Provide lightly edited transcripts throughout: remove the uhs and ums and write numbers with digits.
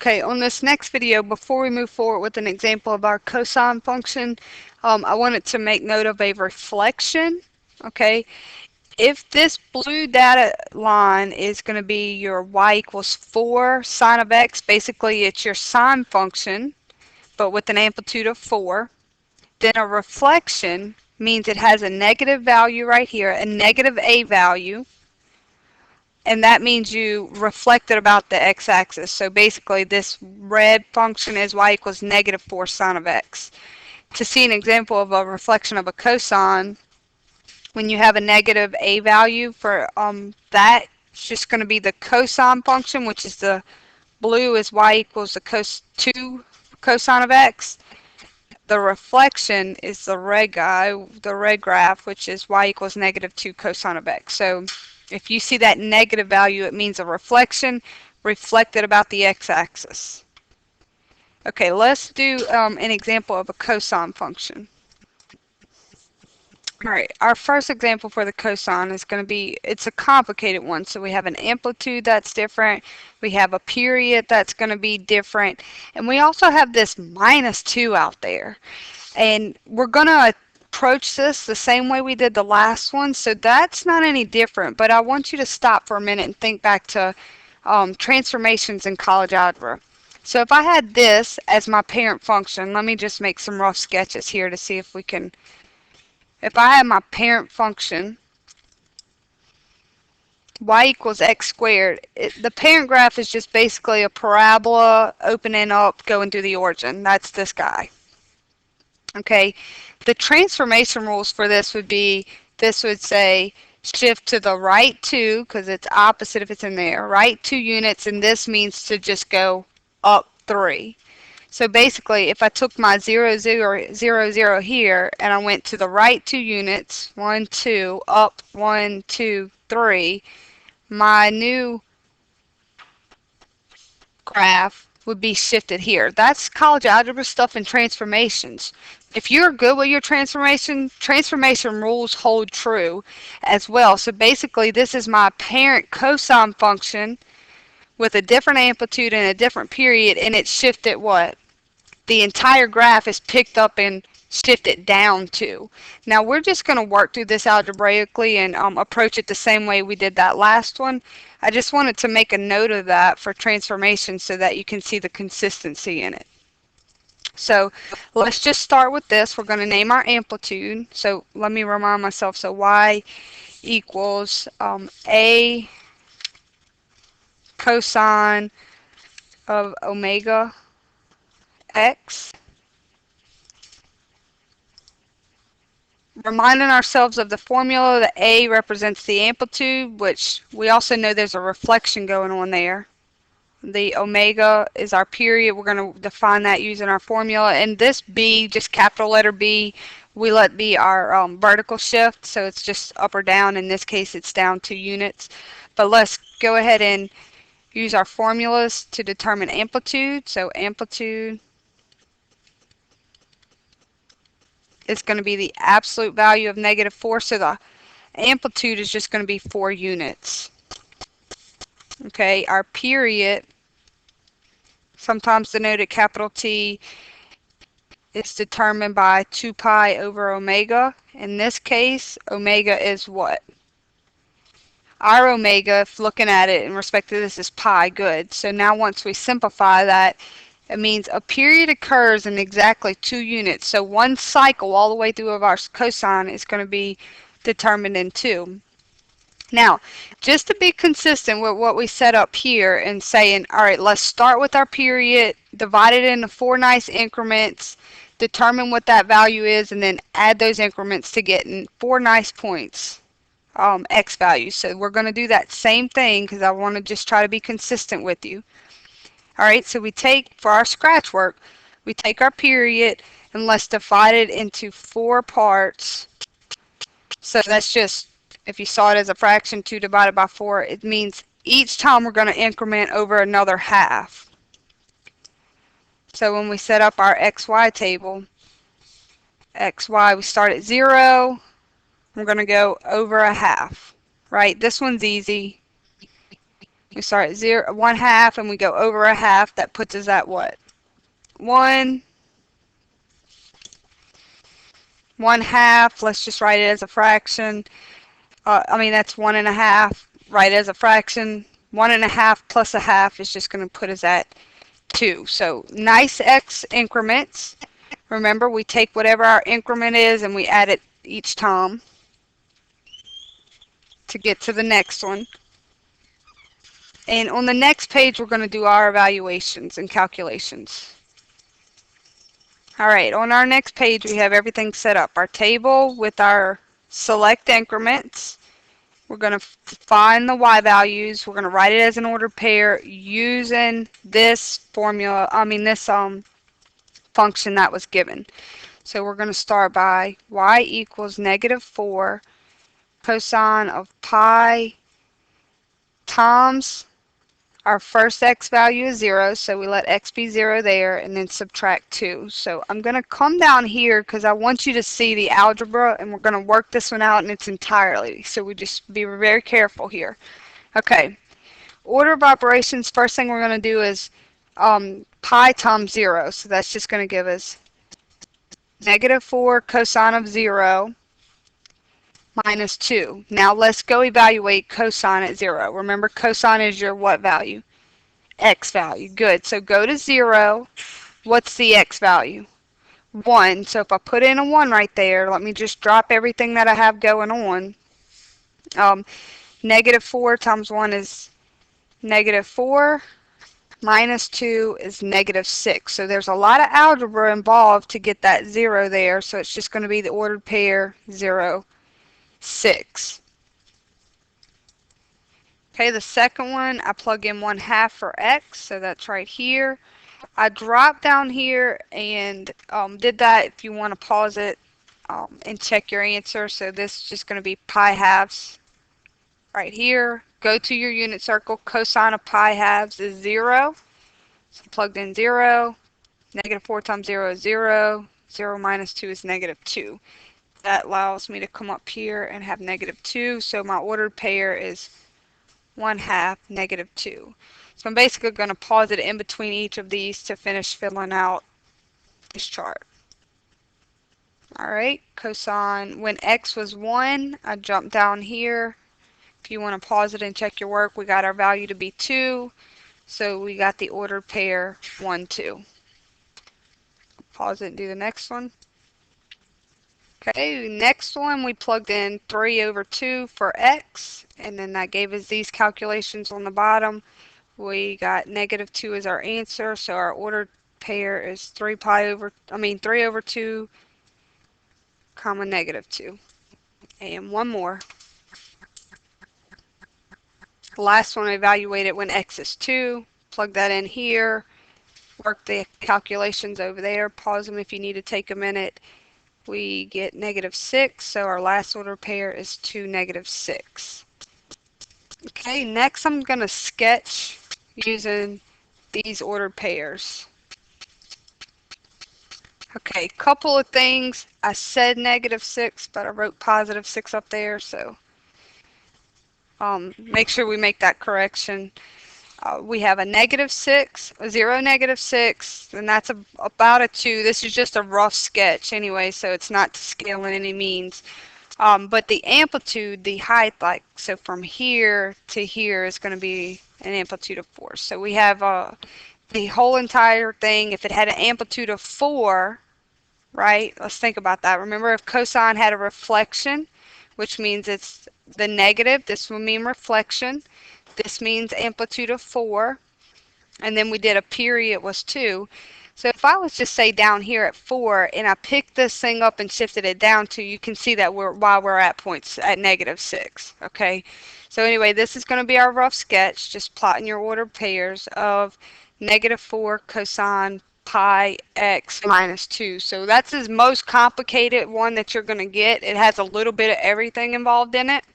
Okay, on this next video, before we move forward with an example of our cosine function, I wanted to make note of a reflection. Okay, if this blue data line is going to be your y equals 4 sine of x, basically it's your sine function, but with an amplitude of 4, then a reflection means it has a negative value right here, a negative a value, and that means you reflected about the x-axis. So basically this red function is y equals negative 4 sine of x. To see an example of a reflection of a cosine, when you have a negative a value for that, it's just going to be the cosine function, which is the blue is y equals the 2 cosine of x. The reflection is the red guy, the red graph, which is y equals negative 2 cosine of x. So if you see that negative value, it means a reflection reflected about the x-axis. Okay, let's do an example of a cosine function. Alright, our first example for the cosine is going to be, it's a complicated one. So we have an amplitude that's different, we have a period that's going to be different, and we also have this minus 2 out there. And we're going to approach this the same way we did the last one, so that's not any different. But I want you to stop for a minute and think back to transformations in college algebra. So if I had this as my parent function, let me just make some rough sketches here to see if we can. If I had my parent function, y equals x squared, the parent graph is just basically a parabola opening up, going through the origin. That's this guy. Okay, the transformation rules for this would be, this would say shift to the right 2, because it's opposite if it's in there, right 2 units, and this means to just go up 3. So basically, if I took my 0, 0, 0, 0 here, and I went to the right 2 units, 1, 2, up 1, 2, 3, my new graph would be shifted here. That's college algebra stuff and transformations. If you're good with your transformation rules hold true as well. So basically, this is my parent cosine function with a different amplitude and a different period, and it's shifted what? The entire graph is picked up and shifted down to. Now we're just going to work through this algebraically and approach it the same way we did that last one. I just wanted to make a note of that for transformation so that you can see the consistency in it. So let's just start with this. We're going to name our amplitude. So let me remind myself. So y equals a cosine of omega x. Reminding ourselves of the formula, the A represents the amplitude, which we also know there's a reflection going on there. The omega is our period. We're going to define that using our formula. And this B, just capital letter B, we let be our vertical shift. So it's just up or down. In this case, it's down 2 units. But let's go ahead and use our formulas to determine amplitude. So amplitude is going to be the absolute value of negative 4. So the amplitude is just going to be 4 units. Okay, our period, sometimes denoted capital T, is determined by 2 pi over omega. In this case, omega is what? Our omega, if looking at it in respect to this, is pi. Good. So now once we simplify that, it means a period occurs in exactly 2 units. So one cycle all the way through of our cosine is going to be determined in 2. Now, just to be consistent with what we set up here and saying, all right, let's start with our period, divide it into 4 nice increments, determine what that value is, and then add those increments to get 4 nice points, x values. So we're going to do that same thing because I want to just try to be consistent with you. All right, so we take, for our scratch work, we take our period and let's divide it into 4 parts. So that's just, if you saw it as a fraction, 2 divided by 4, it means each time we're going to increment over another half. So when we set up our xy table, xy, we start at 0, we're going to go over a half, right? This one's easy. We start at 0, 1/2, and we go over a half. That puts us at what? 1, 1/2. Let's just write it as a fraction. That's 1 1/2. Write it as a fraction. 1 1/2 plus a half is just going to put us at 2. So nice x increments. Remember, we take whatever our increment is and we add it each time to get to the next one. And on the next page, we're going to do our evaluations and calculations. All right, on our next page, we have everything set up. Our table with our select increments. We're going to find the y values. We're going to write it as an ordered pair using this formula, this function that was given. So we're going to start by y equals -4 cosine of pi times our first x value is 0, so we let x be 0 there, and then subtract 2. So I'm going to come down here because I want you to see the algebra, and we're going to work this one out in its entirety. So we just be very careful here. Okay, order of operations, first thing we're going to do is pi times 0. So that's just going to give us -4 cosine of 0 minus 2. Now let's go evaluate cosine at 0. Remember, cosine is your what value? X value. Good. So go to 0. What's the x value? 1. So if I put in a 1 right there, let me just drop everything that I have going on. -4 times 1 is -4. Minus 2 is -6. So there's a lot of algebra involved to get that 0 there. So it's just going to be the ordered pair 0, 6. Okay, the second one, I plug in 1/2 for x, so that's right here. I drop down here and did that. If you want to pause it and check your answer. So this is just going to be pi halves right here. Go to your unit circle. Cosine of pi halves is 0. So plugged in 0. -4 times 0 is 0. 0 minus 2 is -2. That allows me to come up here and have -2. So my ordered pair is 1/2 -2. So I'm basically going to pause it in between each of these to finish filling out this chart. Alright, cosine, when x was 1, I jumped down here. If you want to pause it and check your work, we got our value to be 2. So we got the ordered pair 1, 2. Pause it and do the next one. Okay, next one we plugged in 3/2 for x, and then that gave us these calculations on the bottom. We got -2 as our answer, so our ordered pair is 3/2, comma -2. And one more. Last one, evaluate it when x is 2. Plug that in here. Work the calculations over there. Pause them if you need to take a minute. We get -6, so our last order pair is 2, -6. Okay, next I'm going to sketch using these ordered pairs. Okay, couple of things. I said -6, but I wrote +6 up there, so make sure we make that correction. We have a -6, a 0, -6, and that's about a 2. This is just a rough sketch anyway, so it's not to scale in any means. But the amplitude, the height, so from here to here is going to be an amplitude of 4. So we have the whole entire thing. If it had an amplitude of 4, right? Let's think about that. Remember, if cosine had a reflection, which means it's the negative, this will mean reflection. This means amplitude of 4. And then we did a period was 2. So if I was just say down here at 4 and I picked this thing up and shifted it down to, you can see that while we're at points at -6. Okay. So anyway, this is going to be our rough sketch, just plotting your ordered pairs of -4 cosine pi x minus 2. So that's the most complicated one that you're going to get. It has a little bit of everything involved in it.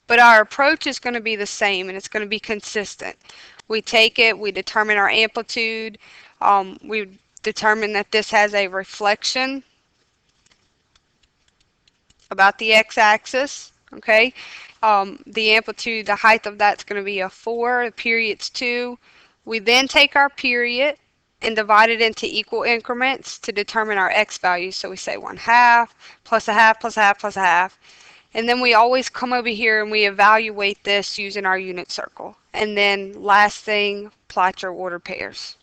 But our approach is going to be the same, and it's going to be consistent. We take it, we determine our amplitude, we determine that this has a reflection about the x-axis, okay? The amplitude, the height of that's going to be a 4, the period's 2. We then take our period and divide it into equal increments to determine our x value. So we say 1/2 plus a half plus a half plus a half. And then we always come over here and we evaluate this using our unit circle. And then last thing, plot your ordered pairs.